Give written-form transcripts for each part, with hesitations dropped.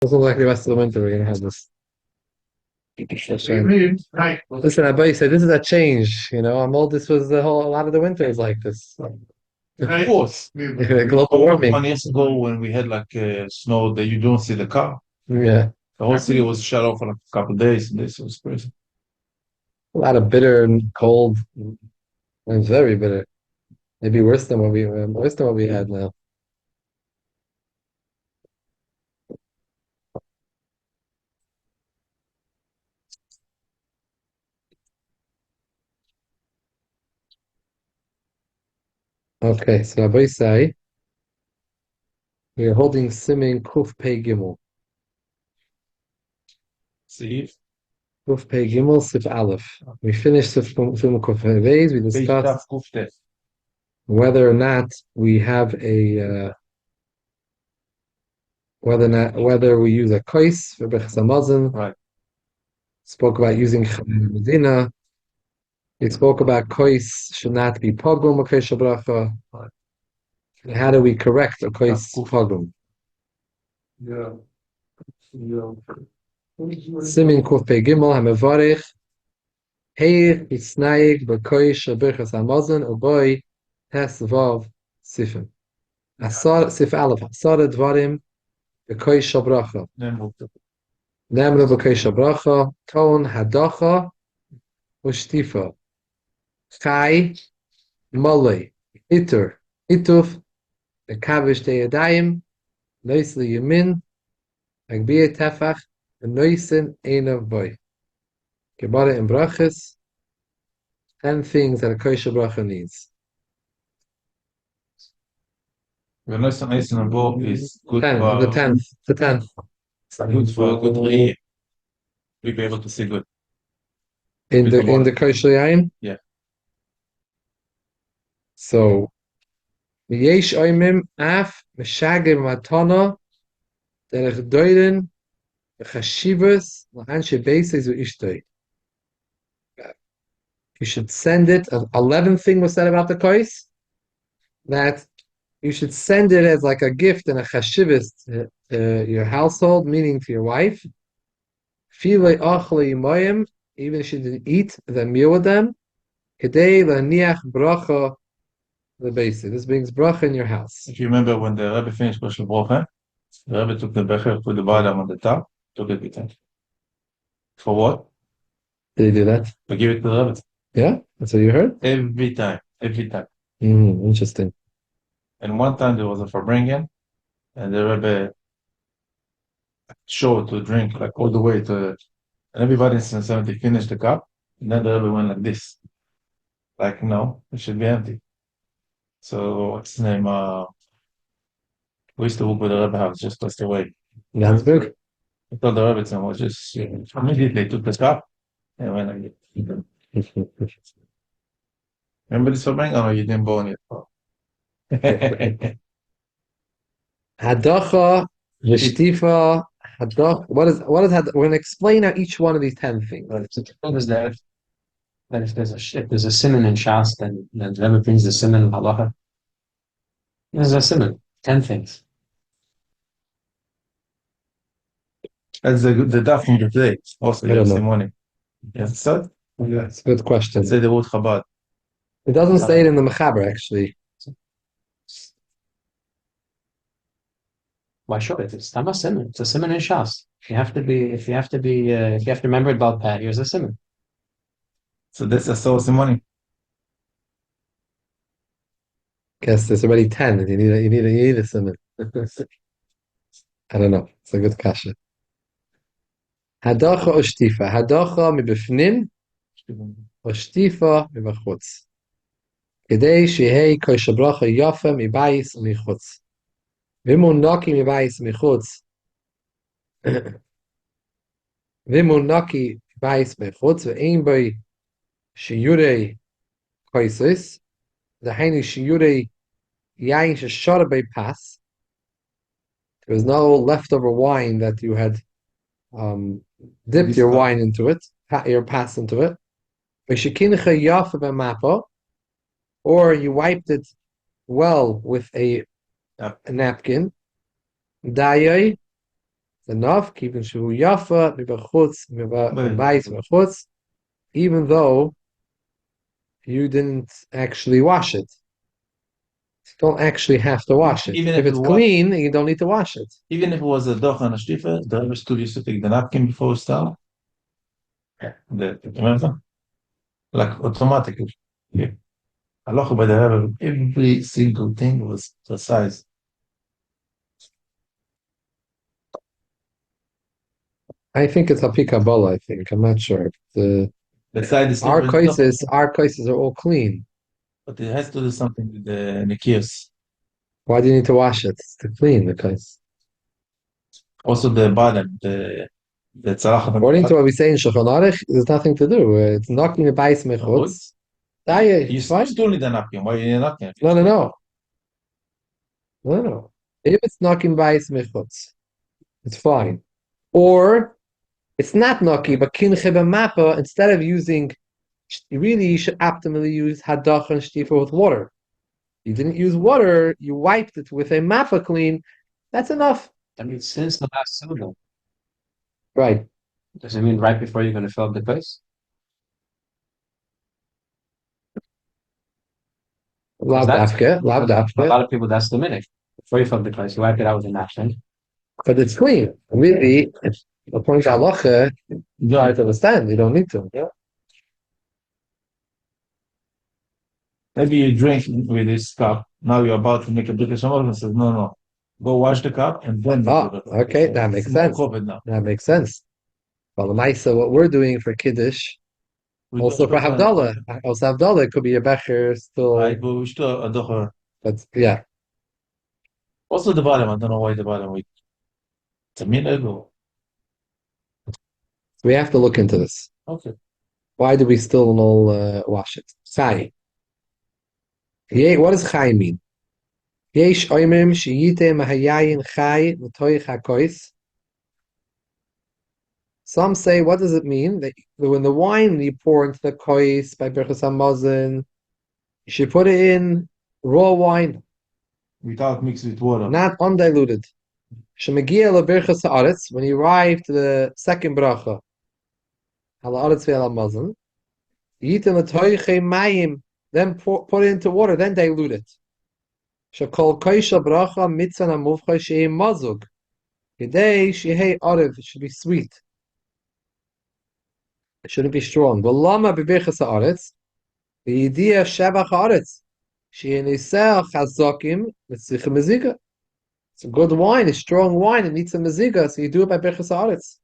Doesn't look like the rest of the winter we're gonna have this. Right. Listen, Abai said this is a change. I'm old. This was a lot of the winter is like this. Of course. Global warming. 1 years ago when we had like snow that you don't see the car. Yeah, The whole city was shut off for like a couple of days. This was crazy. a lot of bitter and cold. And very bitter. Maybe worse than what we had now. Okay, so Abai say we are holding Simin Kuf Pei Gimel. See? Kuf Pei Gimel Sif Aleph. We finished Simin Kuf Pei Beis. We Page discussed Taf Kufte. whether or not we have a whether we use a kais for Birchos Hamazon. Right. Spoke about using Medina. We spoke about kais should not be pogrom or kais bracha. Right. And how do we correct a Taf kais Kuf. pogrom? Yeah. Yeah. Simin Kuf Pei Gimel Hamevarich Heir Isnaig B'Koish Birchos Hamazon Uboy Tes Vav Sifim. Asar Sif Aleph Asar Dvarim B'Koish Bracha. Then we'll Nemru B'Koish Bracha Ton Hadacha Ushtifa Chai Molei Itur Ituf Kavish Teyadayim Noisli Yamin Agbiya Tefach Noisin Einav Boy. Gebara in Brachas 10 things that a kosher bracha needs. The next item involved is good 10, the for 10th, the 10th. good for a good ear. We'll be able to see good. In With the the in the water. kosher yain. Yeah. So yesh oimim af meshagim matana derech doiden chashivas l'anshe beises u'ishtoi. You should send it. 11th thing was said about the kos that you should send it as like a gift and a chashivas to your household, meaning to your wife. Filei achle yimayim, even if she didn't eat the meal with them. Kedei laniach bracha the basic. This brings bracha in your house. If you remember when the Rebbe finished Rosh Hashanah, the Rebbe took the becher, put the bottom on the top, took it with him. For what? Did he do that? To give it to the Rebbe. Yeah, that's what you heard. Every time. Every time. Interesting. And one time there was a Farbrengen, and the Rebbe showed to drink like all the way to, and everybody in 70 finished the cup, and then the Rebbe went like this. Like, no, it should be empty. So, what's his name? We used to work with the Rebbe house just across the way. Landsberg. I told the Rebbe was just, immediately took the cup and went like this. Remember this Farbrengen? Oh, you didn't born yet. Hadacha, Vishtifa, Hadach. What is We're going to explain out each one of these 10 things. But the truth is that if there's a simon in Shas, then whoever brings the simon in halacha, there's a simon. 10 things. That's the daf from the today. Also, I don't know. yesterday morning. Yes, so That's a good question. say the word Chabad. It doesn't say it in the Mechaber, actually. Why should it? It's Tama simon. It's a simon in Shas. If you have to remember about that, here's a simon. So this is so money. Guess there's already 10. You need a simon. I don't know. It's a good kasha. Hadacha or shtifa. Hadacha mibifnim or shtifa mibachutz. Kedei shehei kosher bracha yafa mibayis umichutz. Vimun naki mibayis umichutz. Vimun naki mibayis umichutz. Ve'ein boi shiyurei koisis. Zahaini shiyurei yain sheshara bei pas. There was no leftover wine that you had dipped your wine into it, your pass into it. Or you wiped it well with a napkin. Dayai It's enough. Keeping shu yafa mibachutz mibayis mibachutz, even though you didn't actually wash it. You don't actually have to wash it. Even If it's clean, you don't need to wash it. even if it was a doch and a stiefel, the Rebbe still used to take the napkin before start. Remember? Like automatically. Yeah. Allah by the Rebbe, every single thing was the size. I think it's a pikabala. I think I'm not sure. The size is Our different, cases are all clean. but it has to do something with the Nikios. Why do you need to wash it? It's to clean the case. Also the bottom, the tzarach. According to what we say in Shulchan Aruch, there's nothing to do. It's knocking the bais mechutz. You still need a napkin. Why you need a napkin? No. If it's knocking bais mechutz, it's fine. Or it's not knocky, but kinche b'mapa, instead of using, you should optimally use hadach and shtifa with water. You didn't use water, you wiped it with a mappa clean, that's enough. I mean, since the last Suda, Right. does it mean right before you're going to fill up the place? Lav That's- dafke. For a lot of people, that's the minute. Before you fill up the place, you wipe it out with a napkin. But it's clean. Really, according to halacha, you have to understand, you don't need to. Yeah. Maybe you drink with this cup. Now you're about to make a big shamar and says, no. Go wash the cup and then. Okay, that makes sense. That makes sense. Well, the Maisa, what we're doing for Kiddush, also for Havdalah, it could be a becher still. But yeah. Also the bottom, I don't know why the bottom. It's a minute ago. We have to look into this. Okay. Why do we still not wash it? Chai. What does chai mean? Yesh oimim sheyite mahayayin chai l'toich hakois. Some say, what does it mean? That when the wine you pour into the kois by Birchos Hamazon, you should put it in raw wine. Without mixed with water. Not undiluted. Shemegia leBirchos Haaretz, when you arrive to the second bracha, Hala Haaretz ve'Al Hamazon, yitin l'toichei mayim, then put it into water, then dilute it. Shekol koisha bracha mitzvah amuvcha shei mazug. Yedei shehei arev, it should be sweet. It shouldn't be strong. V'lama b'birchos haaretz, v'yidia shevach haaretz, she'eniseh chazokim v'tzricha mezika. It's a good wine, it's strong wine, it needs a mezika, so you do it by birchos haaretz.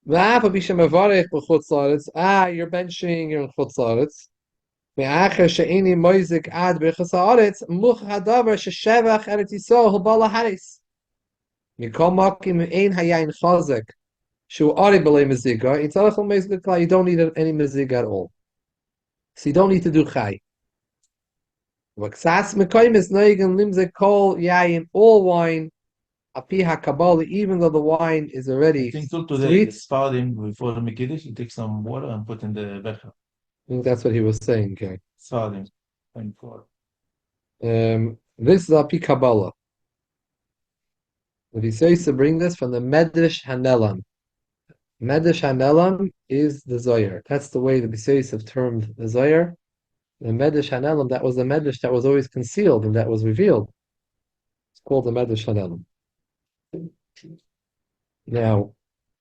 V'afa b'shem avarech b'chutz haaretz, you're benching, you're in chutz haaretz. Me'acher she'eni moizik ad birchos haaretz, much hadavar she'shevach eretz Yisrael hubala haris. Mikol makim ein hayayin chazek. You don't need any mezig at all. So you don't need to do chai. All wine, even though the wine is already sweet. Before the Mikiddish, you take some water and put in the becher. I think that's what he was saying. Okay. This is Api Kabbalah. If he says to bring this from the Medrash Hanelam. Medrash Hanelam is the Zohar. That's the way the B'seis have termed the Zohar. The Medrash Hanelam, that was the Medrash that was always concealed and that was revealed. It's called the Medrash Hanelam. Now,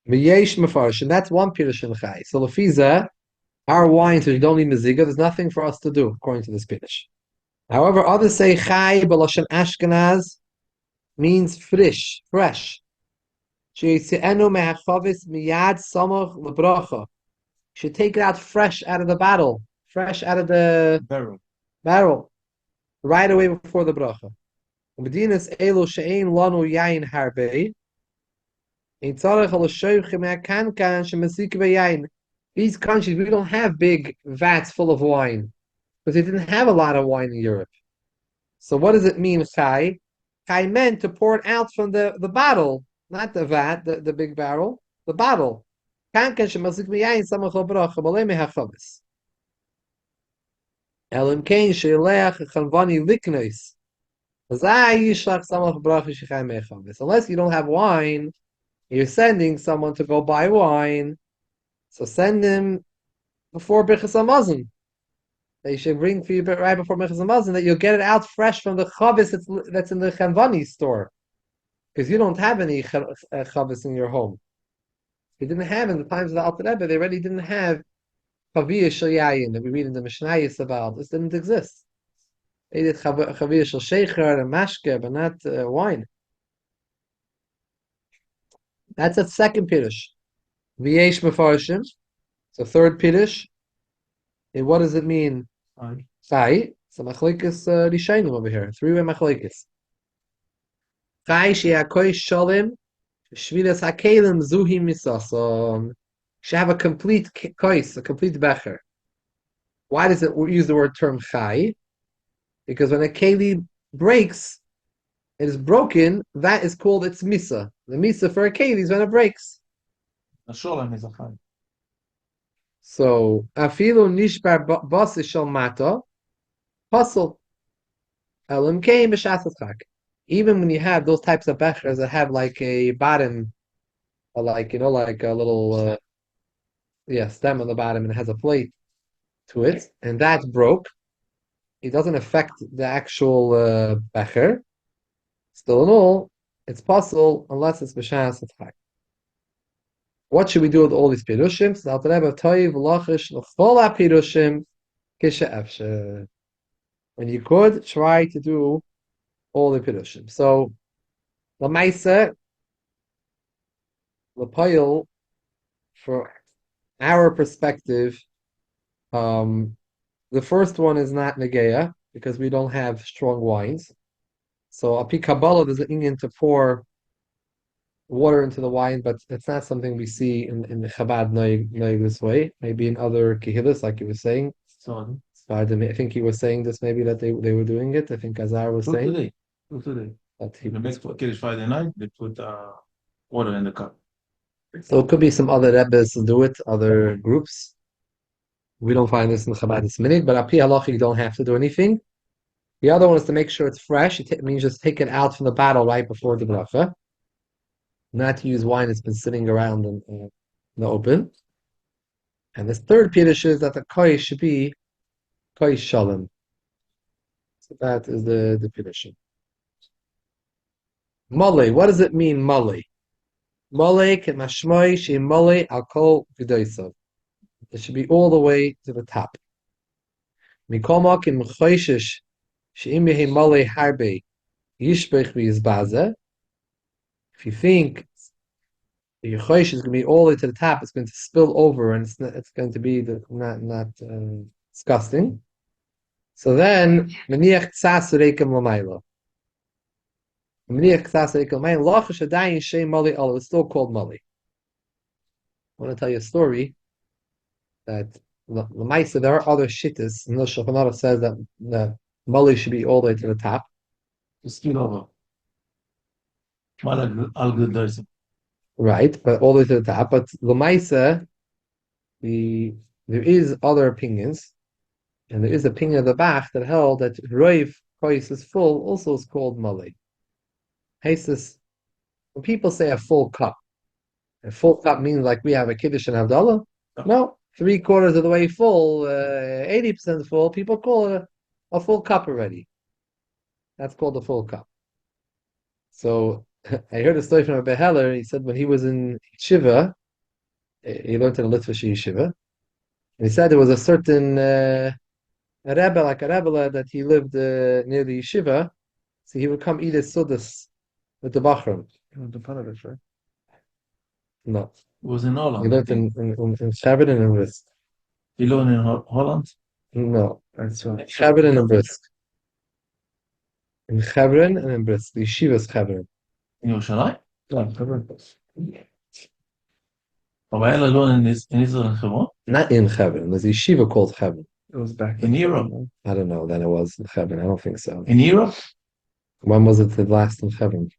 Miyesh Mefarsh, and that's one Pirush in Chai. So Lefiza, our wines which don't need Meziga, there's nothing for us to do according to this Pirush. However, others say Chai B'Lashon Ashkenaz means fresh. Should take it out fresh out of the bottle, fresh out of the barrel, right away before the bracha. These countries, we don't have big vats full of wine because they didn't have a lot of wine in Europe. So what does it mean, Chai? Chai meant to pour it out from the bottle. Not the vat, the big barrel, the bottle. Elim kain sheilech chanvani liknos. Unless you don't have wine, You're sending someone to go buy wine, so send him before Birchos Hamazon. They should bring for you right before Birchos Hamazon that you'll get it out fresh from the chavis that's in the Chanvani store, because you don't have any chavis in your home. They didn't have in the times of the Alter Rebbe. They already didn't have chaviyah shel yayin that we read in the Mishnayos about. This didn't exist. They did chaviyah shel shecher and mashke, but not wine. That's a second pirush. V'yesh mefarshim. So third pirush. And what does it mean? Chai. So machlekes rishayim over here. Three-way machlekes. Chai she'akoy shalim shvilas hakelim zuhi misason. Should have a complete kois, a complete becher. Why does it use the word term chai? Because when a keli breaks, it is broken. That is called its misa. The misa for a keli is when it breaks. A sholem is a chai. So afilu nishbar basi shel mata puzzle elam kein b'shasat chak. Even when you have those types of bechers that have like a bottom, like like a little stem on the bottom, and it has a plate to it, and that's broke. It doesn't affect the actual becher. Still in all, it's possible unless it's b'shasat chak. What should we do with all these pirushim? So Alter Rebbe toiv lachish l'chol pirushim kishe'efshe. When you could try to do all the pirushim. So l'maisa, l'payil, for our perspective, the first one is not negeya because we don't have strong wines. So api Kabbalah, there's an inyan to pour water into the wine, but it's not something we see in the Chabad noig this way. Maybe in other kehillas, like you were saying. So, I think he was saying this maybe that they were doing it. I think Azar was saying today. that he. The next Kiddush Friday night, they put water in the cup. So it could be some other rebbes to do it, other groups. We don't find this in the Chabad this minute, but api halacha you don't have to do anything. The other one is to make sure it's fresh. It means just take it out from the bottle right before the bracha. Not to use wine that's been sitting around in the open. And this third pirush is that the koy should be koy shalom. So that is the pirush. Mole, what does it mean, mole? Mole can mashmoy she mole al kol g'doisav. It should be all the way to the top. Mikoma kim choishish she'im yehi mole harbe yishbech v'yizbaze. If you think your choish is going to be all the way to the top, it's going to spill over, and it's going to be not disgusting. So then, meniach tzas reikem l'mayla. Meniach tzas reikem l'mayla. Lachash adayin shem mali alo. It's still called mali. I want to tell you a story that l'maisa there are other shittas. And the Shulchan Aruch says that mali should be all the way to the top. Spill over. Al G'doisim. Right, but all the way to the top. But l'maisa, there is other opinions, and there is opinion of the Bach that held that roiv kois is full also is called mali. Hasis, when people say a full cup means like we have a kiddush and havdalah. No, 3/4 of the way full, 80% full. People call it a full cup already. That's called a full cup. So I heard a story from Rabbi Heller. He said when he was in Shiva, he learned in a Litvish yeshiva, and he said there was a certain a rebbe, like a rebbe that he lived near the yeshiva, so he would come eat his sudas with the bachram. The Paradise, right? No, It was in Holland. he lived in Chabad and in Brisk. He lived in Holland? No, That's right. Chabad and in Brisk. In Hebron and in Brisk. The yeshiva's Hebron. In Yerushalayim? No, Hebron. Rabbi Ella alone in Israel and Hebron? Not in Hebron. There's a yeshiva called Hebron. It was back In Europe? I don't know. Then it was in Hebron. I don't think so. In Europe? When was it the last in Hebron?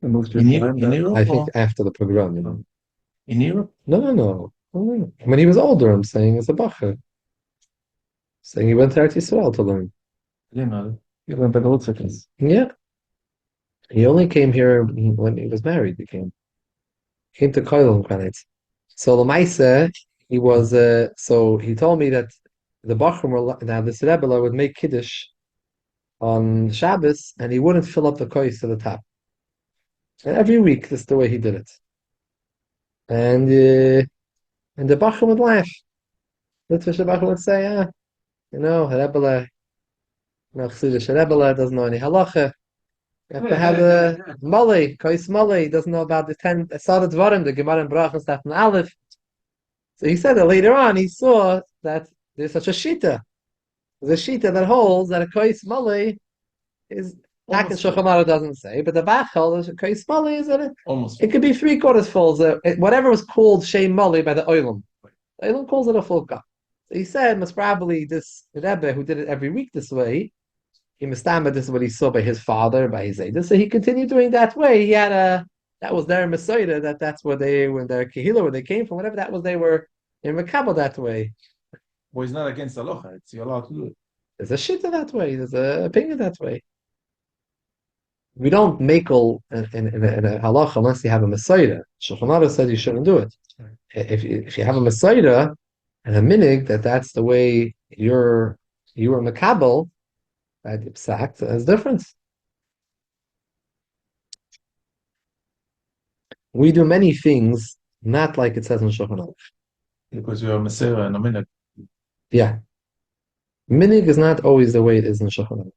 In Europe? I think after the pogrom. In Europe? No. When he was older, I'm saying as a bacher. Saying he went to Eretz Yisrael to learn. I didn't know. You went by the Litviches. Yeah. He only came here when he was married. Came to Koil on Granite. So Lamaisa, he was so he told me that the Bachram were now this Rebbe would make Kiddush on Shabbos and he wouldn't fill up the kois to the top. And every week this is the way he did it. And the Bachram would laugh. Litvish Bachram would say, Rebbe, Chassidus Rebbe doesn't know any halacha. You have to have a Molly, kois Molly, doesn't know about the 10 Asad Dvarim, the Gemara and Brachas Daf and Aleph. So he said that later on he saw that there's such a shita. There's a shita that holds that a kois mali is back in Shulchan Aruch doesn't say, but the Bachal is a kois mali is that it could be 3/4 full. So whatever was called shem mali by the Olam. The Olam calls it a full cup. So he said most probably this Rebbe who did it every week this way, he mistamba this is what he saw by his father, by his Eidah. So he continued doing that way. He had that was their Messiah, that's where they when their Kehillah, where they came from, whatever that was, they were in Makabal that way. Well, it's not against the halacha. It's you're allowed to do it. There's a shita that way. There's a opinion that way. We don't makel in a halacha unless you have a Messiah. Shulchan Aruch said you shouldn't do it. If you have a Messiah and a minig that's the way you were Makabal, that psak, there's difference. We do many things not like it says in Shulchan Aruch. Because you're a Messiah and a minute. Yeah. Minig is not always the way it is in Shulchan Aruch.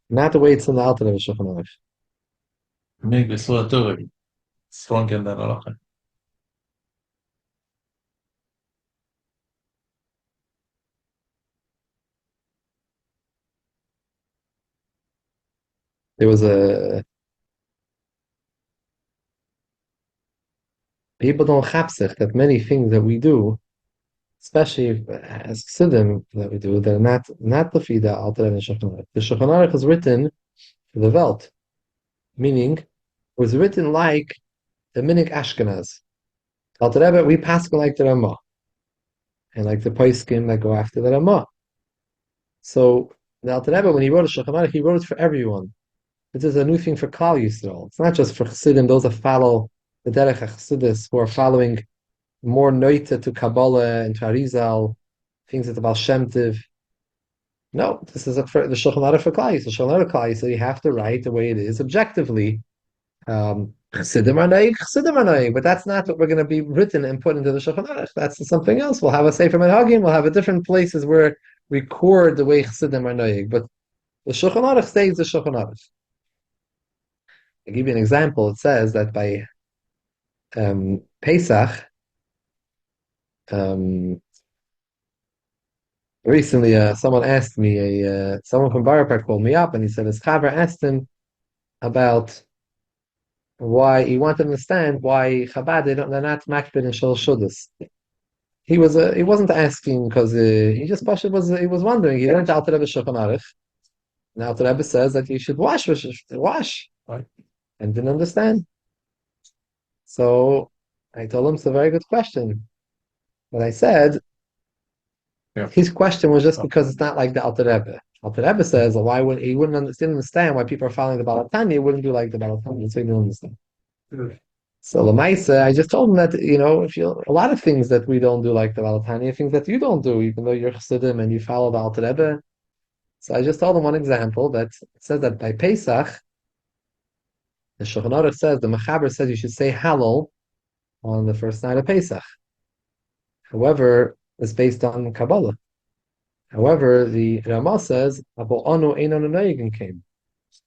Not the way it's in the Alter of Shulchan Aruch. Maybe it's so Torah. Stronger than halacha. There was people don't chapsich that many things that we do, especially as Chassidim that we do, they're not the the Alter and Shulchan Aruch. The Shulchan Aruch is written for the Welt, meaning it was written like the Minig Ashkenaz. Alter Rebbe, we pass like the Ramah, and like the Poskim that go after the Ramah. So the Alter Rebbe, when he wrote a Shulchan Aruch, he wrote it for everyone. This is a new thing for Klal Yisrael. It's not just for Chassidim, those that follow the Derech HaChassidus, who are following more noita to Kabbalah and to Arizal, things that about Shem Tiv. No, this is for the Shulchan Aruch for Klal Yisrael. Shulchan Aruch Klal Yisrael, you have to write the way it is objectively. Chassidim are noig, but that's not what we're going to be written and put into the Shulchan Aruch. That's something else. We'll have a Sefer Menhagim, we'll have a different places where we record the way Chassidim are noig, but the Shulchan Aruch stays the Shulchan Aruch. I'll give you an example. It says that by Pesach, recently someone asked me, someone from Bar called me up and he said his chaver asked him about why he wanted to understand why Chabad they're not makbid in Shul Shudas. He wasn't asking because he just he was wondering. He learned Alter Rebbe Shulchan Aruch. And Alter Rebbe says that you should wash, right? And didn't understand. So I told him it's a very good question. But I said his question was just because it's not like the Alter Rebbe. Alter Rebbe says, well, why would he wouldn't understand why people are following the Baal Tanya? He wouldn't do like the Baal Tanya, so he didn't understand. So Lamaisa, I just told him that if a lot of things that we don't do like the Baal Tanya, things that you don't do, even though you're Chassidim and you follow the Alter Rebbe. So I just told him one example that says that by Pesach, the Shulchan Aruch says, the Mechaber says you should say Halal on the first night of Pesach. However, it's based on Kabbalah. However, the Ramah says, Abo Anu Einon Noyigin came.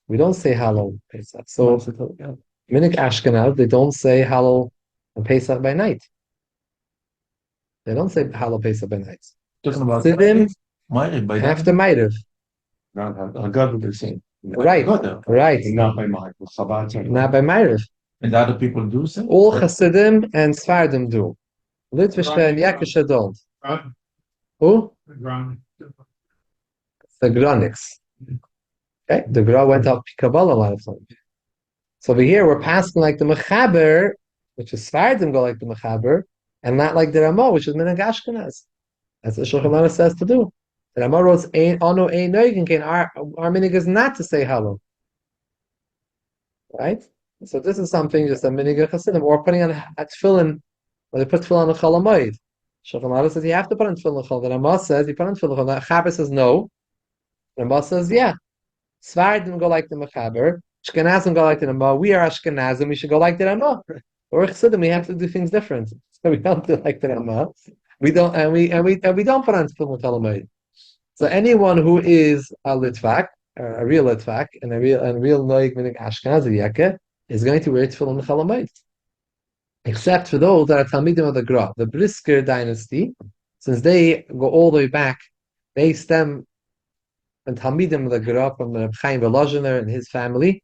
We don't say Halal Pesach. So, Minik Ashkenaz, they don't say Halal on Pesach by night. They don't say Halal Pesach by night. Talking about Sidim by after Ma'ariv. God would be saying. Right. Not by Chabad. Not by Ma'ariv. And other people do so? All Hasidim and Sfardim do. Litvishka and Yakisha don't. Who? The Gronics. Okay, the Gra went up Kabbalah a lot of times. So over here we're passing like the Mechaber, which is Sfardim go like the Mechaber, and not like the Ramah, which is Minhag Ashkenaz. That's what Shulchan Aruch says to do. The Ramah wrote, Ono Ein Noigin Kain. Our minhag is not to say Halal. right? So this is something just a minhag Hasidim, or putting on a tefillin, or they put tefillin on the Chol Hamoed. Shulchan Aruch says you have to put on tefillin Chol. The Rama says you put on tefillin Chol. Chaber says no. The Rama says yeah. Svardim go like the Mechaber. Ashkenazim go like the Rama. We are Ashkenazim. We should go like the Rama. Or Chassidim, we have to do things different. So we don't do like the Rama. We don't, and we don't put on tefillin Chol Hamoed. So anyone who is a Litvak, a real Litvak, and a real Noig meaning Ashkenazi Yeke, is going to wear tefillin Chol Hamoed. Except for those that are Talmidim of the Gra, the Brisker dynasty, since they go all the way back, they stem and Talmidim of the Gra from the Chaim Volozhiner and his family.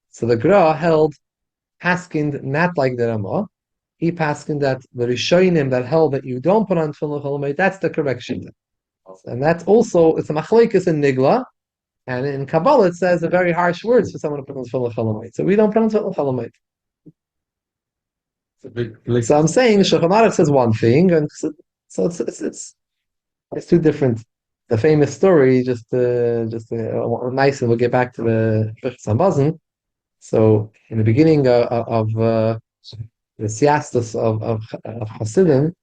So the Gra held Paskind not like the Ramah. He Paskind that the Rishonim that held that you don't put on Tefillin Chol Hamoed, that's the correction. And that's also, it's a machlekes in Nigla, and in Kabbalah it says the very harsh words for someone to put on Tefillin Chol Hamoed. So we don't put on Tefillin Chol Hamoed. So I'm saying Shulchan Aruch says one thing, and so it's two different. The famous story, just nice, and we'll get back to the Birchos. So in the beginning of the Siastos of Hasidim,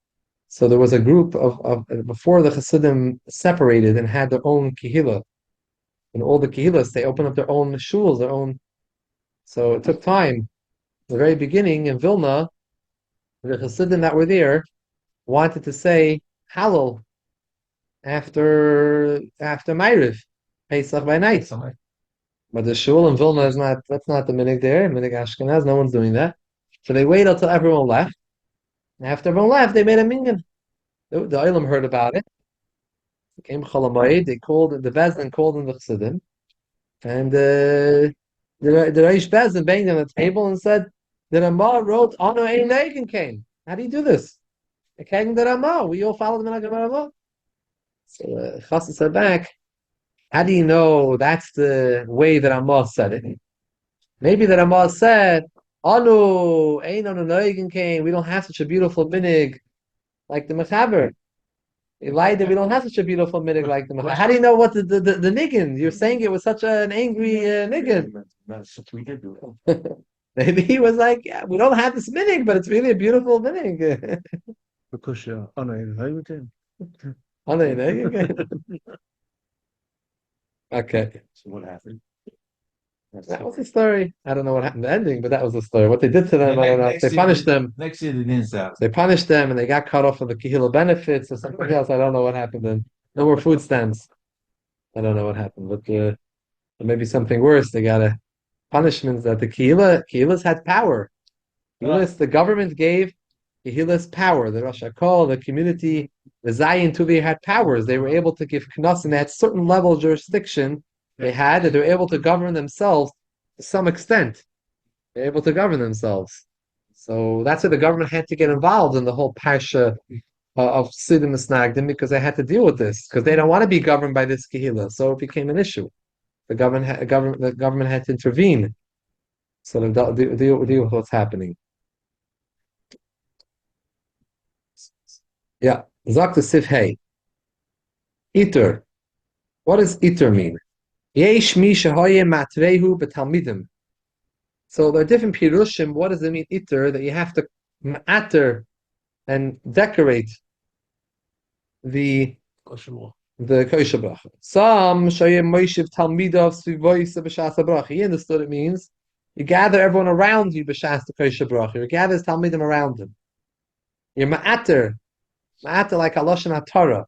so there was a group of before the Hasidim separated and had their own kehillah, and all the kehillas they opened up their own shuls, their own. So it took time. The very beginning in Vilna, the Hasidim that were there wanted to say Hallel after Ma'ariv, Pesach by night. But the shul in Vilna is not. That's not the minhag there. Minhag Ashkenaz, no one's doing that. So they waited until everyone left. And after everyone left, they made a minyan. The Olam heard about it. It came Chol Hamoed. They called the Bezdin called in the Chassidim, and the Reish Bezdin banged on the table and said, "The Ramah wrote Anu Ein Neigen came. How do you do this? The Ramah. We all follow the minhag of Ramah." So Chassid said back, "How do you know that's the way that Ramah said it? Maybe that Ramah said." Anu, Ein Anu Neigen came. We don't have such a beautiful minig like the Mechaber. Elijah, we don't have such a beautiful minig like the Mechaber. How do you know what the niggin? You're saying it was such an angry niggin. That's what we did. Maybe he was like, yeah, we don't have this minig, but it's really a beautiful minig. Because Anna invited Anu Neigen. Okay. So what happened? That was the story. I don't know what happened in the ending, but that was the story. What they did to them, I don't know. They punished them. Next year they didn't sell. They punished them and they got cut off of the Kehillah benefits or something else. I don't know what happened then. No more food stamps. I don't know what happened, but maybe something worse. They got a punishment that the Kehillahs had power. The government gave Kehillahs power. The Rosh Hakol, the community, the Zayin Tuvi had powers. They were able to give knas and they had certain level of jurisdiction. They had that they were able to govern themselves to some extent. They're able to govern themselves. So that's why the government had to get involved in the whole parsha of Sidim Snagdim because they had to deal with this because they don't want to be governed by this kehillah. So it became an issue. The government had to intervene. So to deal with what's happening. Yeah, Zakta Sif Hey. Iter. What does iter mean? Yesh mi shahoye matrehu betalmidim. So there are different pirushim. What does it mean, iter? That you have to matter and decorate the kosher bracha. Some shoyim moishiv talmidav svivoysa b'shas bracha. He understood it means you gather everyone around you b'shas the kosher bracha. You gather talmidim around him. You're ma'ater like a lashon haTorah.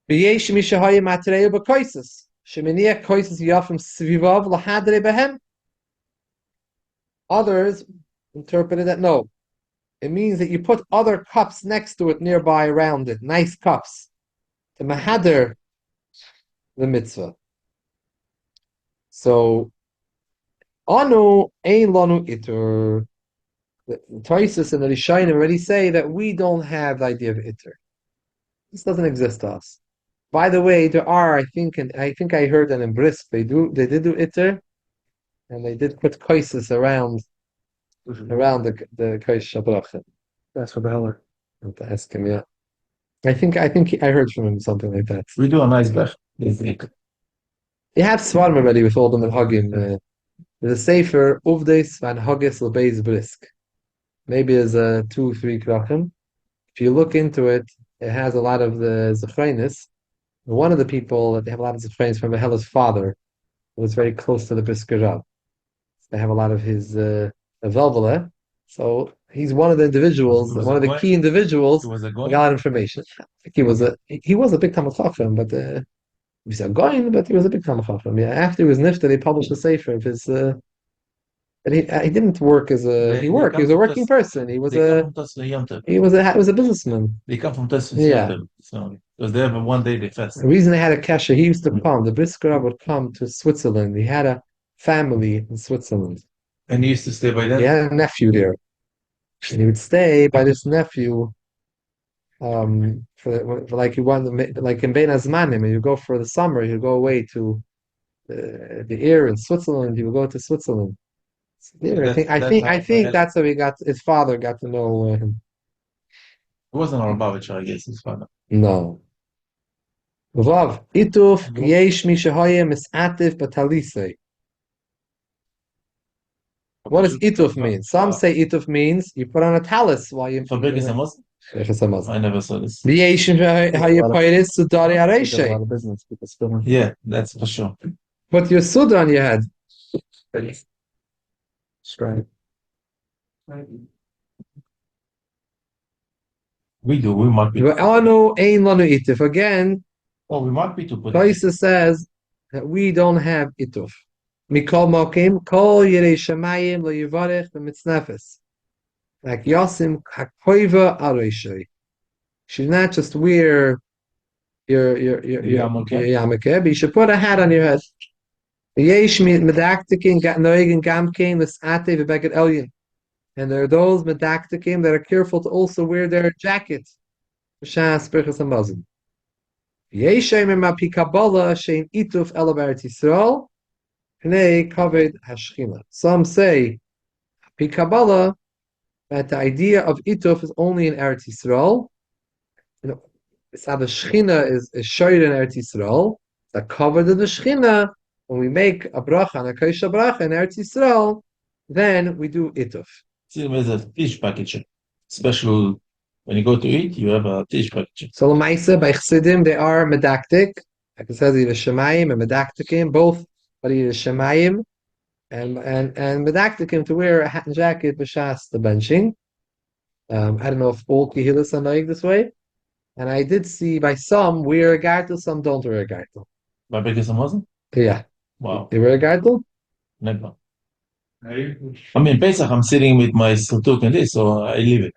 V'yesh mi shahoye matrehu b'koisus. Sheminiach koisus yafim svivav lahadre behem. Others interpreted that no, it means that you put other cups next to it, nearby, around it, nice cups, to mahader the mitzvah. So, anu ein lanu iter. The Taisus and the Rishonim already say that we don't have the idea of iter. This doesn't exist to us. By the way, there are, I think I heard that in Brisk they did do iter. And they did put koises around the koish shabracha. That's for the heller. I have to ask him, yeah. I think I heard from him something like that. We do a nice bech. You have Svarim already with all the Minhagim. There's a sefer Uvdes van Hogges Lebeis Brisk. Maybe there's a 2, 3 krachim. If you look into it, it has a lot of the zechrenis. One of the people that they have a lot of zechrenis from Behela's father was very close to the Brisker Rav. They have a lot of his Velvele. So he's one of the individuals, one of the key individuals He was a who goy. got a lot of information. I think he was a big Talmud Chacham, but he's a goyin, but he was a big Talmud Chacham. Yeah, after he was nifta, they published a sefer of his. And he didn't work as a he worked. He was a working person. He was They come a from Tusla Yomtiv. he was a businessman. They come from Tusla Yeah. Yomtiv. So because they have one day they fast. The reason they had a kasha, he used to come. The Brisker Rav would come to Switzerland. He had a family in Switzerland. And he used to stay by He them. had a nephew there, and he would stay by this nephew. For like you want, like in Bein Hazmanim, and you go for the summer, you go away to the air in Switzerland. You would go to Switzerland. I think that's how he got. His father got to know him. It wasn't Arabavich, I guess, his father. No. Vav ituf yesh mi shehoye misatif batalisei. What does ituf mean? Some say ituf means you put on a talus while you. For Birchos and Muslim? I never saw this. Yesh shehoye peiris sudari areishay. Yeah, that's for sure. Put your suda on your head. Straight. We might be. Anu ein lanu ituf. Again, Oh, we might be to put. Taisa says that we don't have ituf. Mikol mokim kol yirei shemayim lo yivarech b'mitznefes. Like Yosim hakoiva areishay. Should not just wear your yarmulke, but you should put a hat on your head. Yesh medaktikim noigin gamkein l'sate v'beged elyin. And there are those medaktikim that are careful to also wear their jacket. Shas Birchos Hamazon. Yesh sheimim api kabbalah shein ituf elabaret Yisrael pnei kaved hashchina. Some say api kabbalah that the idea of ituf is only in Eretz Yisrael. You know, it's how the Shechina is shayed in Eretz Yisrael. The covered in the Shechina. When we make a bracha and a kaisha bracha in Eretz Yisrael, then we do ituf. See, there's a fish package. Special, when you go to eat, you have a fish package. So l'maisa by Chassidim they are medaktik. Like it says, either shemayim and medaktikim, both, but either shemayim and medaktikim to wear a hat and jacket b'shas the benching. I don't know if all kihilas are like this way, and I did see by some wear a gartel, some don't wear a gartel. By Birchos and Muslim? Yeah. Wow. They wear a gartel? Never. I mean, Pesach, I'm sitting with my sutuk and this, so I leave it.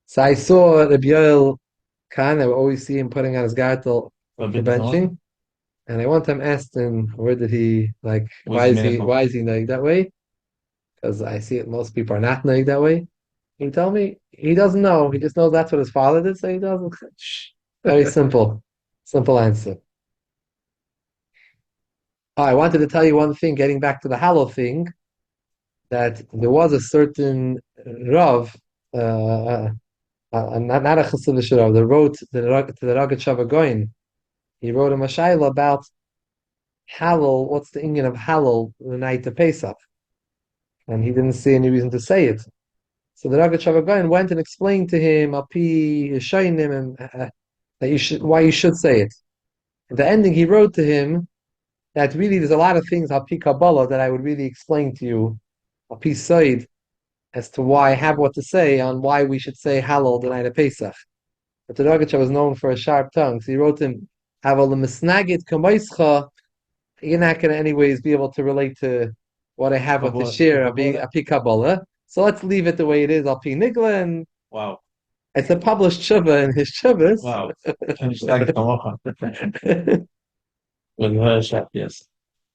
So I saw Rabbi Yoel Khan, I would always see him putting on his gartel By for Birchos and benching. Muslim? And I one time asked him, where did he, like, What's the minhag? why is he like that way? Because I see it, most people are not like that way. He told me he doesn't know. He just knows that's what his father did, so he doesn't. Very simple. Simple answer. Oh, I wanted to tell you one thing, getting back to the Hallow thing, that there was a certain Rav, not a Chassidish Rav, that wrote to the Ragat Shavagoyin. He wrote a Mashayla about Hallel, what's the Indian of Hallel the night of Pesach? And he didn't see any reason to say it. So the Ragat Shavagoyin went and explained to him, Api Yeshayim, and that why you should say it. At the ending, he wrote to him that really there's a lot of things Api Kabbalah that I would really explain to you, Api Said, as to why I have what to say on why we should say Hallel the night of Pesach. But the Ragat was known for a sharp tongue, so he wrote to him, Aval Misnagit Kamaischa, you're not going to anyways be able to relate to what I have with the share of Api Kabbalah. So let's leave it the way it is, Api Nigla, and Wow. it's a published tshuva in his tshuvas. Wow. Yes.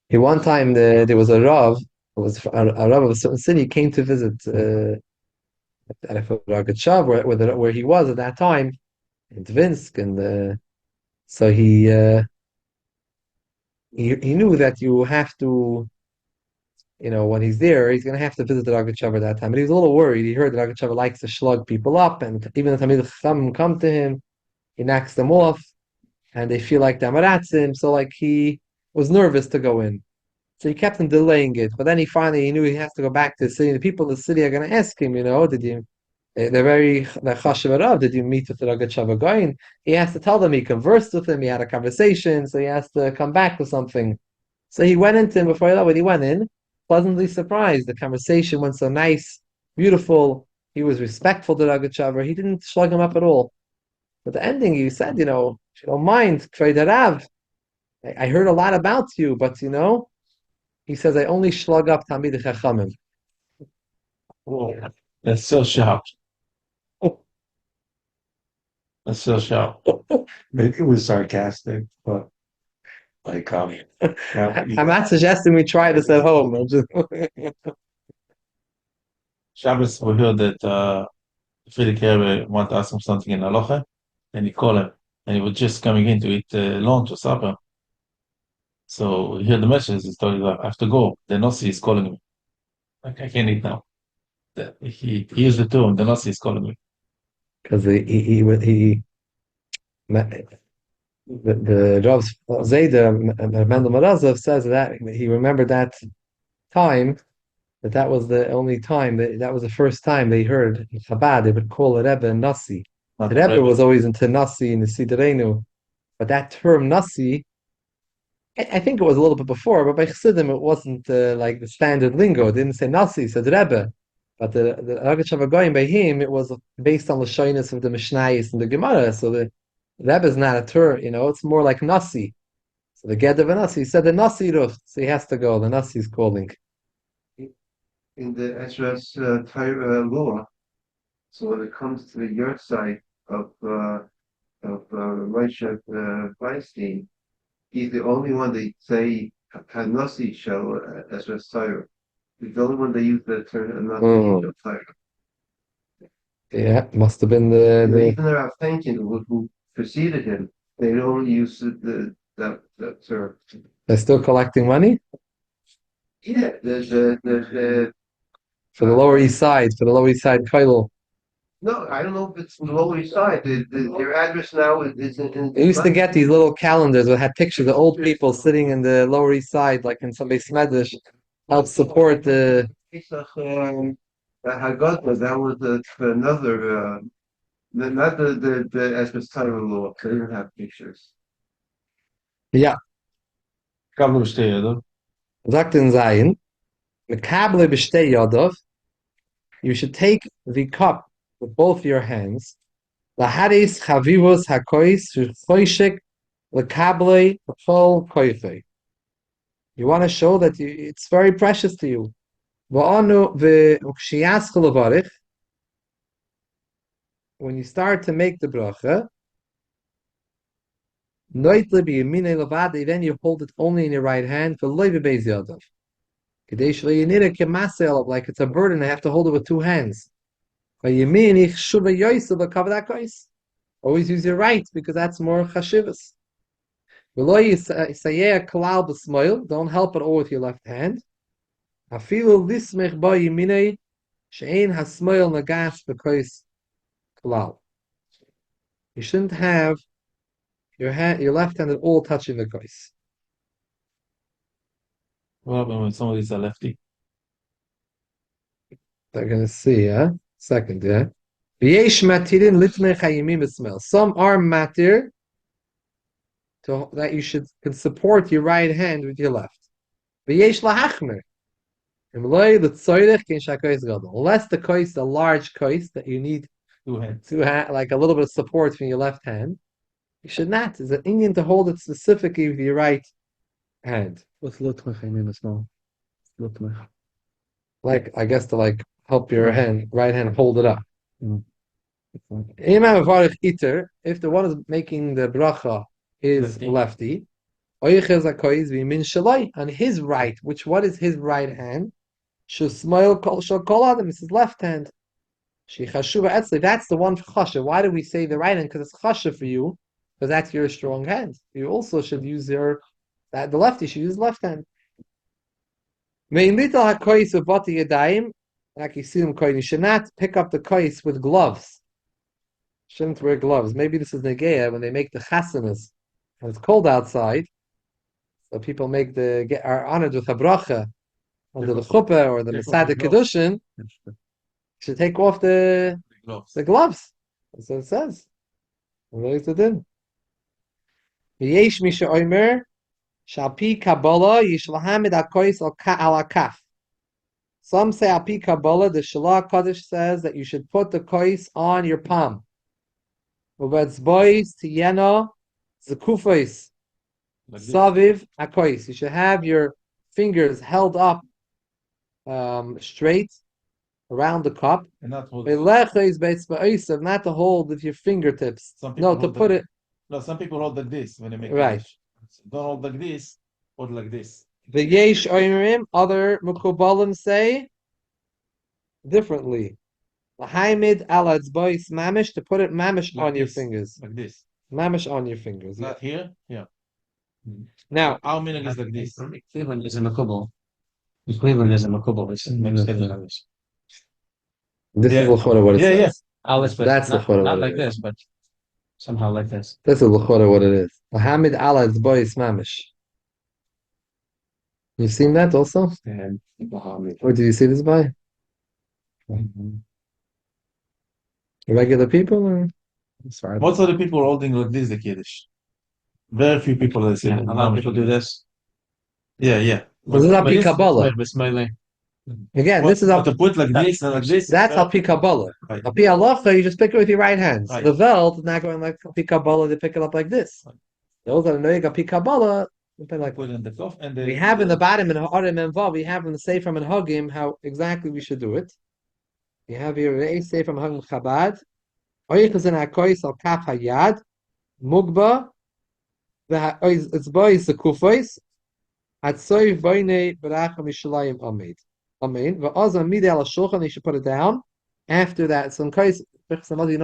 One time there was a Rav, it was a Rav of a certain city, came to visit Rogachev, where he was at that time, in Dvinsk, and so he knew that you have to, when he's there, he's going to have to visit the Rogachev at that time. And he was a little worried. He heard that Rogachev likes to slug people up, and even the Talmid Chacham come to him, he knocks them off, and they feel like they're maratzim, so like he was nervous to go in. So he kept on delaying it. But then he knew he has to go back to the city. The people in the city are going to ask him, they're chashuv arav. Did you meet with the Rogat Goin? He has to tell them he conversed with him. He had a conversation, so he has to come back with something. So he went into him before that. When he went in, pleasantly surprised. The conversation went so nice, beautiful. He was respectful to Rogat. He didn't slug him up at all. But the ending, he said, if you don't mind, Kvei Darav, I heard a lot about you, but he says I only slug up Tamid Chachamim. Oh, that's so sharp. That's so sharp. Maybe it was sarcastic, but like, yeah, I'm not suggesting we try this at home. Shabbos, we heard that Friedrich Rebbe want to ask him something in Halacha, and he called him, and he was just coming in to eat lunch or supper. So he heard the message. He told him, I have to go. The Nasi is calling me. Like, I can't eat now. He used the term. The Nasi is calling me. Because the Rav Zayda Mendel Marazov says that he remembered that time, that was the only time, that was the first time they heard in Chabad they would call a Rebbe Nasi. The Rebbe was always into Nasi in the Siderenu, but that term Nasi, I think it was a little bit before, but by Chassidim it wasn't like the standard lingo. It didn't say Nasi, it said Rebbe. But the Rogat Goyim by him, it was based on the shyness of the Mishnayos and the Gemara. So the Rebbe is not a term, it's more like Nasi. So the Ged of a Nasi, he said the Nasi Ruf, so he has to go. The Nasi is calling. In the Ezra's Torah law, so when it comes to the yurt side of Moshe Feinstein, he's the only one they say Hanasi shall Ezra's Torah. He's the only one they use the term Hanasi shall Torah. Yeah, must have been Even the Rav Feinstein who preceded him, they don't use that term. They're still collecting money Yeah, there's for the Lower East Side, Kailul. no, I don't know if it's from the Lower East Side. Their address now is in. They used to get these little calendars that had pictures of old people sitting in the Lower East Side, like in somebody's smedish, help support the. Pesach Hagadol, that was another, not the Espas Torah law. They didn't have pictures. Yeah, Kabel bestehen, oder? sagt in Zion, Mekable b'shtei yadav, you should take the cup with both your hands, laharis chavivos hakois choshek lekable chol koife. You want to show that it's very precious to you. V'anu v'kshiyaschel levarich, when you start to make the bracha, noitle b'yamine levade, then you hold it only in your right hand, v'loy b'beis yadav. Kadesh le'yinira kemasel, like it's a burden, I have to hold it with two hands. V'yamin ich shuva yoysu v'kavod hakois. Always use your right, because that's more chashivas. V'loy yisayeh kalal b'smoil, don't help at all with your left hand. Afilu lismech ba yaminei, she'ein hasmoil nagas v'kois kalal. You shouldn't have your left hand at all touching the kois. What happened when somebody's a lefty? They're gonna see, second, V'yesh matirin litnei chayimim esmel. Some are matir that you can support your right hand with your left. V'yesh lahachmer. Unless the kois, the large kois that you need Two hands. to have like a little bit of support from your left hand, you should not. It's an Indian to hold it specifically with your right hand. What's lutmech? I mean, small. Lutmech. Like I guess to help your right hand hold it up. If the one is making the bracha is lefty, on his right, what is his right hand? It's his left hand. That's the one for chasha. Why do we say the right hand? Because it's chasha for you, because that's your strong hand. You also should use the lefty should use left hand. Like you see them, you should not pick up the kois with gloves. Shouldn't wear gloves. Maybe this is negeya when they make the chasanas and it's cold outside. So people are honored with a bracha under the chuppah or the Masada Kedushin. Should take off the gloves. That's what it says. V'yesh misha omer shalpi Kabbalah yishlahamid akois al akaf. Some say alpi Kabbalah, the Shalah Kaddish says that you should put the kois on your palm. Uvetzbois tiyena zekufos saviv akois. You should have your fingers held up straight around the cup. And not hold. Not to hold with your fingertips. No, to put it. No, some people hold like this when they make right. Kiddush. Don't hold like this, hold like this. The yesh oimrim, other mukubalim say differently. Lahaimid ala tzbois mamish, to put it mamish Like on your this, fingers. like this. Mamish on your fingers. Not here, yeah. Now, our minhag is like this. Cleveland is a makubal. Cleveland is a makubal. It's makes Cleveland. This is l'chora what it says. That's l'chora. Not like this, but somehow like this. This is l'chora what it is. Lahamid ala tzbois mamish. You've seen that also? And Or did you see this by? Regular people or? Most of the people are holding like this, the Kiddush. Very few people that say a lot of people do this. Yeah. This is Alpi Kabbalah. Again, this is to put like this and like this. That's Alpi Kabbalah. Right. Alpi Halacha, you just pick it with your right hand. Right. The Veld is not going like Alpi Kabbalah, they pick it up like this. Right. Those that are knowing Alpi Kabbalah, they put like Put it in the cup and we have in the bottom in Ha'arim and Vav, we have in the Sefer and Hagim how exactly we should do it. We have here a Sefer and Hagim Chabad. Oichas in HaKois al Kaf Hayad, Mugba, it's boys the Kufos, Hatsoy Voine Barach Mishalayim Amid. Amen. Va'azam mide al shulchan, you should put it down. After that, so in case you only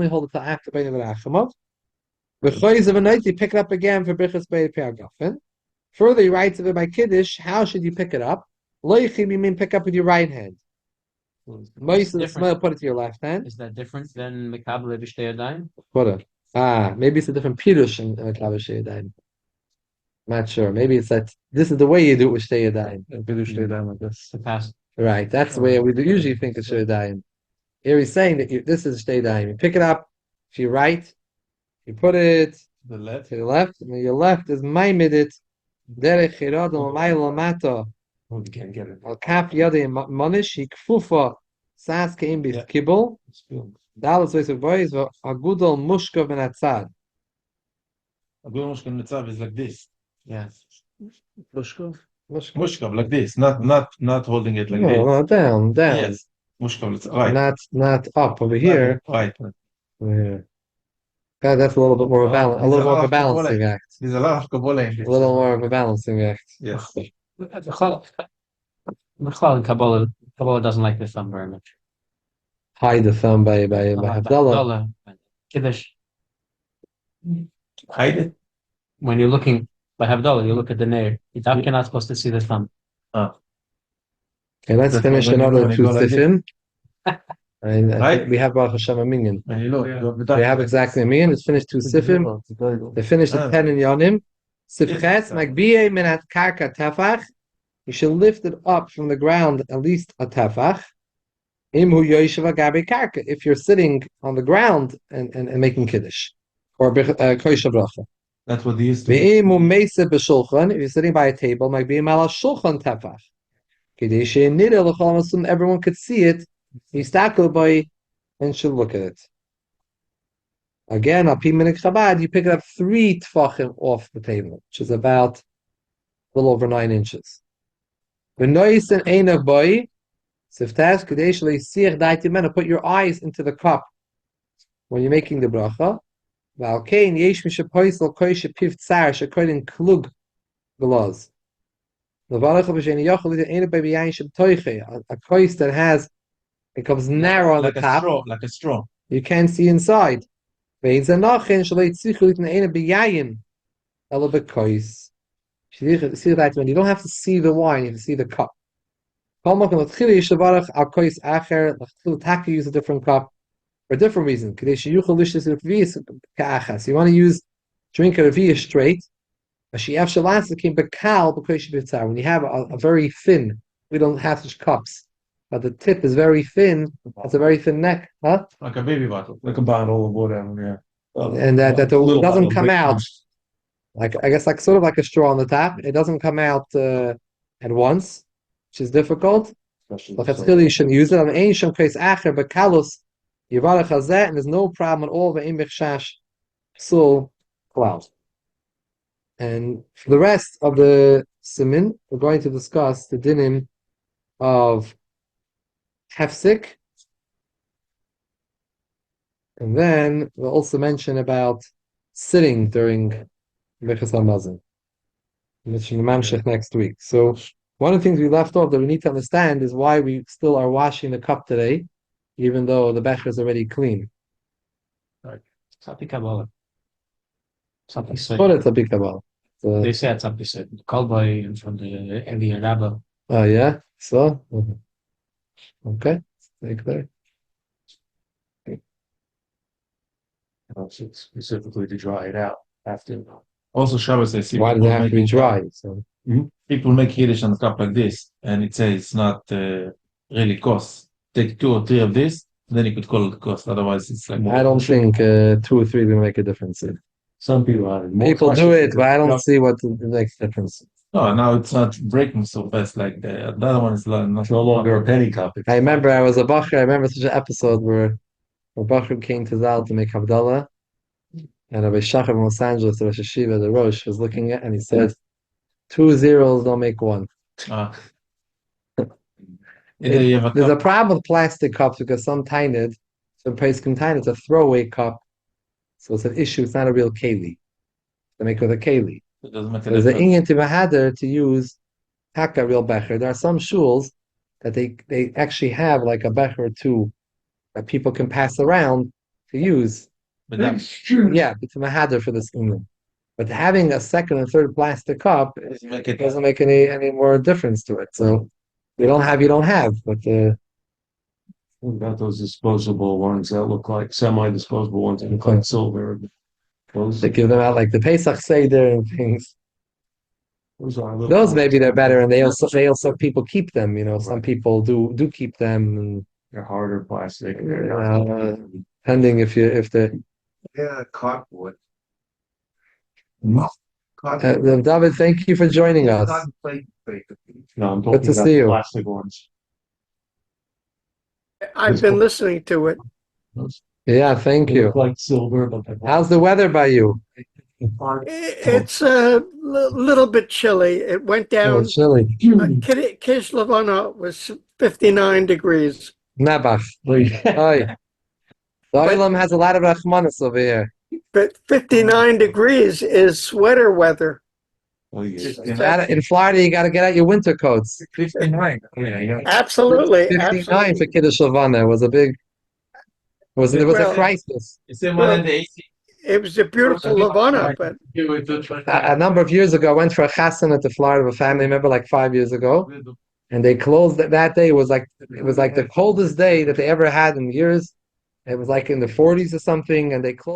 hold it till after Bein Barachamav. V'choiz of a night, you pick it up again for Birchos Bein Pergafen. Further, he writes of it by Kiddush, how should you pick it up? Loichim, you mean pick up with your right hand. Most of the smell, put it to your left hand. Is that different than Mekabel B'Shtei Yadayim? Maybe it's a different Pirush in Klav Shtei Yadayim. Not sure. Maybe it's that this is the way you do it with Shtei Yadayim. Pirush Shtei Yadayim like this. The past. Right, that's the way we usually think it's Shtei Yadayim. Here he's saying that this is Shtei Yadayim. You pick it up to your right, you put it to the left, and your left is Maimidit, Derech Chirad L'mayla Mata. Oh, you can't get it. Al Kaf Yadei Manish, Hikfufa, Sas Keim Bis Kibble, Dalas Voice Boys, Agudal Mushkov Ben Atzad. Agudal Mushkov Ben Atzad is like this. Yes. Mushkov, like this, not holding it like this. No, down. Yes, Mushkov, right. Not up over here. Right. Over here. God, that's a little bit more of a balancing act. There's a lot of Kabbalah in this. A little more of a balancing act. Yes. Kabbalah doesn't like this thumb very much. Hide the thumb by Havdalah. Kiddush. Hide it? When you're looking by Havdalah, you look at the nair. You're not supposed to see the thumb. Okay, let's finish another two sifim. And I think we have Baruch Hashem a minyan. We have exactly a minyan. Let's finish two sifim. They finished the 10 in Yonim. Sifches, Magbiye Minat Karka Tefach. You should lift it up from the ground at least a tefach. Imhu Yosheva Gabi Karka. If you're sitting on the ground and making Kiddush. Or Koisha Bracha. That's what they used to do. Ve'imu Meise B'Shulchan. If you're sitting by a table, Magbiye Mala Shulchan Tefach. Kedeshe Nidel L'chol HaMasum, everyone could see it. Yistakel by and should look at it. Again, Alpi Minik Chabad, you pick it up 3 tefachim off the table, which is about a little over 9 inches. V'nois and einav boy, siftas kadesh le'sich daiti mena, put your eyes into the cup when you're making the bracha. V'alkein yesh mishapoisel koishe piv tzar shekoidin klug glaz. L'varach v'sheni yochel ite einav baby yain shem toiche, a kois that has, it comes narrow on like the top. Like a straw. You can't see inside. You don't have to see the wine, you have to see the cup. Use a different cup for a different reason. You want to drink a revia straight, When you have a very thin, we don't have such cups, but the tip is very thin. It's a very thin neck, huh? Like a baby bottle. Like a bottle of whatever, yeah. And that it Little doesn't bottle, come out juice. like I guess like sort of like a straw on the top. It doesn't come out at once, which is difficult. But you shouldn't use it. On ancient case acher but kalus yivarach hazeh, and there's no problem at all with im bichshash psul cloud. And for the rest of the simin, we're going to discuss the dinim of hefsik, and then we'll also mention about sitting during Birchos Hamazon, which we'll mamshech next week. So one of the things we left off that we need to understand is why we still are washing the cup today, even though the becher is already clean. Something Kabbalah. Something said. What is a big kabbalah? They said something said. Called by from the Eli Rabba. Oh yeah, so okay, very clear. Specifically to dry it out after. Also, Shabbos says Why does it have to be dry? So people make Kiddush on the cup like this, and it says it's not really kos. Take 2 or 3 of this, then you could call it kos. Otherwise, it's like I don't think 2 or 3 will make a difference. Some people People do it, but I don't see what makes a difference. no, now it's not breaking so fast like the other one is not It's no longer a penny cup. I remember I was a bacher. I remember such an episode where bacher came to Zal to make Havdalah, and Rabbi Shachar in Los Angeles, the Rosh Hashiva, the Rosh, was looking at, and he said, 2 zeros don't make 1. There's a problem with plastic cups because some tainted, some Pesachim tainted, it's a throwaway cup, so it's an issue. It's not a real keli. They make with a keli. It doesn't make a There's an difference. inyan to Mahader to use taka real becher. There are some shuls that they actually have like a becher or 2 that people can pass around to use. But that Yeah, it's a Mahader for this inyan. But having a second and third plastic cup doesn't make it. doesn't make any more difference to it. So you don't have. But What about those disposable ones that look like semi-disposable ones that look like silver? they give them out like the Pesach Seder and things. Those Those maybe they're better, and they also people keep them. Some people do keep them, and they're harder plastic. depending if the cardboard. David, thank you for joining us. No, I'm Good talking to about see the you. plastic ones. I've been listening to it. Yeah, thank They you. look like silver, but they're How's the weather by you? It's a little bit chilly. It went Oh, down. it's chilly. Kishlevana was 59 degrees. Nabach. Oi. The Olam has a lot of rachmanis over here. But 59 degrees is sweater weather. In Florida, you got to get out your winter coats. 59. Absolutely. 59 for Kiddush Levana. It was a big. There was a Well, crisis. It's the one in the AC. It was a beautiful Levana, but A number of years ago, I went for a chasana to Florida with a family member, like 5 years ago, and they closed that day. It was like the coldest day that they ever had in years. It was like in the 40s or something, and they closed.